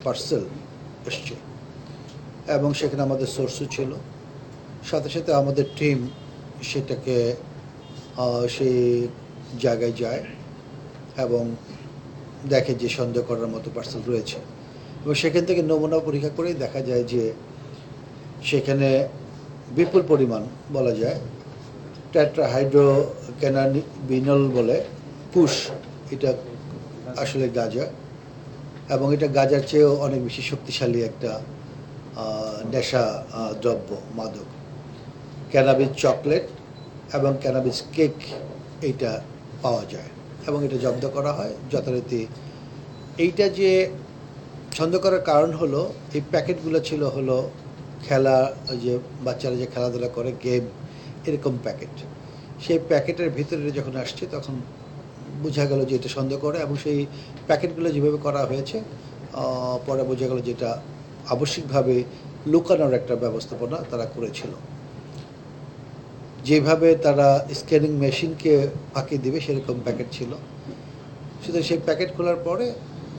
Parcel এসছে এবং সেখানে আমাদের সোর্সও ছিল। সাথে সাথে আমাদের টিম সেটাকে সেই জায়গায় যায় এবং দেখে যে সন্দেহ করার মতো পার্সেল রয়েছে এবং সেখান থেকে নমুনা পরীক্ষা করেই দেখা যায় যে সেখানে বিপুল পরিমাণ বলা যায় টেট্রাহাইড্রোক্যানাবিনল বলে পুশ, এটা আসলে গাঁজা এবং এটা গাঁজার চেয়েও অনেক বেশি শক্তিশালী একটা নেশা দ্রব্য মাদক। ক্যানাবিস চকলেট এবং ক্যানাবিস কেক এইটা পাওয়া যায় এবং এটা জব্দ করা হয় যথারীতি। এইটা যে সন্দেহ করার কারণ হলো এই প্যাকেটগুলো ছিল হলো খেলা, যে বাচ্চারা যে খেলাধুলা করে গেম এরকম প্যাকেট। সেই প্যাকেটের ভিতরে যখন আসছে তখন বোঝা গেল যে এটা সন্দেহ করে এবং সেই প্যাকেটগুলো যেভাবে করা হয়েছে পরে বোঝা গেল যে এটা আবশ্যিকভাবে লুকানোর একটা ব্যবস্থাপনা তারা করেছিল। যেভাবে তারা স্ক্যানিং মেশিনকে ফাঁকি দেবে সেরকম প্যাকেট ছিল। সুতরাং সেই প্যাকেট খোলার পরে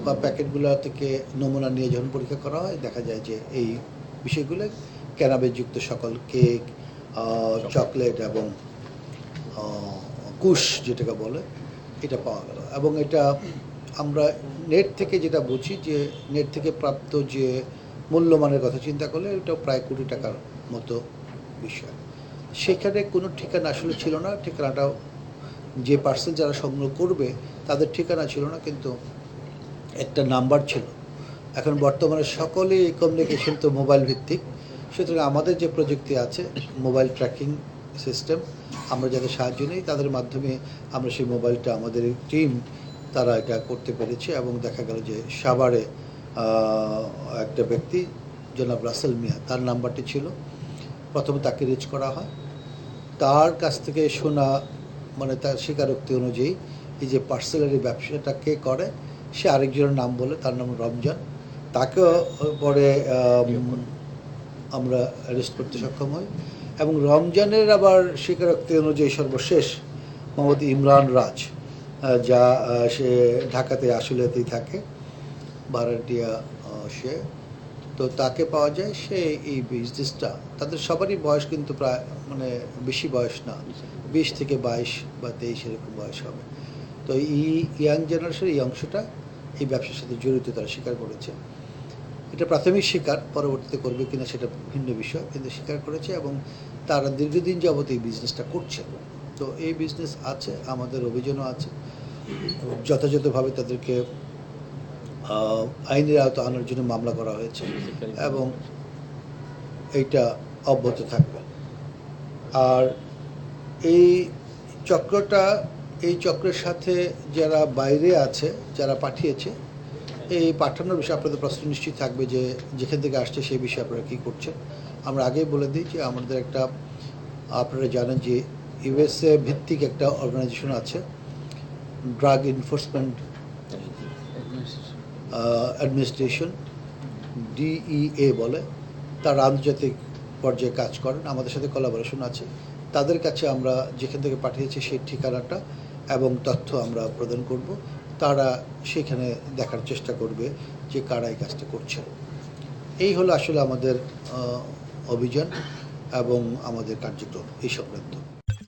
বা প্যাকেটগুলো থেকে নমুনা নিয়ে যখন পরীক্ষা করা হয় দেখা যায় যে এই বিষয়গুলো ক্যানাবিসযুক্ত সকল কেক, চকলেট এবং কুশ যেটাকে বলে এটা পাওয়া গেল। এবং এটা আমরা নেট থেকে যেটা বুঝি যে নেট থেকে প্রাপ্ত যে মূল্যমানের কথা চিন্তা করলে এটা প্রায় কোটি টাকার মতো বিষয়। সেখানে কোনো ঠিকানা আসলে ছিল না। ঠিকানাটাও যে পার্সেল যারা সংগ্রহ করবে তাদের ঠিকানা ছিল না, কিন্তু একটা নাম্বার ছিল। এখন বর্তমানে সকলেই কমিউনিকেশন তো মোবাইল ভিত্তিক, সুতরাং আমাদের যে প্রযুক্তি আছে মোবাইল ট্র্যাকিং সিস্টেম, আমরা যাদের সাহায্য নিই তাদের মাধ্যমে আমরা সেই মোবাইলটা আমাদের টিম তারা এটা করতে পেরেছে এবং দেখা গেল যে সাভারে একটা ব্যক্তি জনাব রাসেল মিয়া, তার নাম্বারটি ছিল। প্রথমে তাকে রিচ করা হয়, তার কাছ থেকে শোনা মানে তার স্বীকারোক্তি অনুযায়ী এই যে পার্সেলের ব্যবসাটা কে করে সে আরেকজনের নাম বলে, তার নাম রমজান। তাকেও পরে আমরা অ্যারেস্ট করতে সক্ষম হই এবং রমজানের আবার স্বীকারোক্তি অনুযায়ী সর্বশেষ মোহাম্মদ ইমরান রাজ, যা সে ঢাকাতে আশুলিয়াতেই থাকে, ভাড়াটিয়া সে, তো তাকে পাওয়া যায়। সে এই বিজনেসটা, তাদের সবারই বয়স কিন্তু প্রায় মানে বেশি বয়স না, 20 থেকে 22 বা 23 এরকম বয়স হবে। তো এই ইয়াং জেনারেশনের এই অংশটা এই ব্যবসার সাথে জড়িত তারা স্বীকার করেছে। এটা প্রাথমিক স্বীকার, পরবর্তীতে করবে কিনা সেটা ভিন্ন বিষয়, কিন্তু স্বীকার করেছে এবং তারা দীর্ঘদিন যাবত এই বিজনেসটা করছে। তো এই বিজনেস আছে, আমাদের অভিযানও আছে, যথাযথভাবে তাদেরকে আইনের আওতা আনার জন্য মামলা করা হয়েছে এবং এইটা অব্যাহত থাকবে। আর এই চক্রটা, এই চক্রের সাথে যারা বাইরে আছে, যারা পাঠিয়েছে, এই পাঠানোর বিষয়ে আপনাদের প্রশ্ন নিশ্চয়ই থাকবে যে যেখান থেকে আসছে সেই বিষয়ে আপনারা কী করছেন। আমরা আগেই বলে দিই যে আমাদের একটা, আপনারা জানেন যে ইউএসএ ভিত্তিক একটা অর্গানাইজেশন আছে, ড্রাগ এনফোর্সমেন্ট অ্যাডমিনিস্ট্রেশন, DEA বলে। তারা আন্তর্জাতিক পর্যায়ে কাজ করেন, আমাদের সাথে কোলাবোরেশন আছে। তাদের কাছে আমরা যেখান থেকে পাঠিয়েছি সেই ঠিকানাটা এবং তথ্য আমরা প্রদান করব। তারা সেখানে দেখার চেষ্টা করবে যে কারা এই কাজটা করছে। এই হলো আসলে আমাদের অভিযান এবং আমাদের কার্যক্রম এই সংক্রান্ত।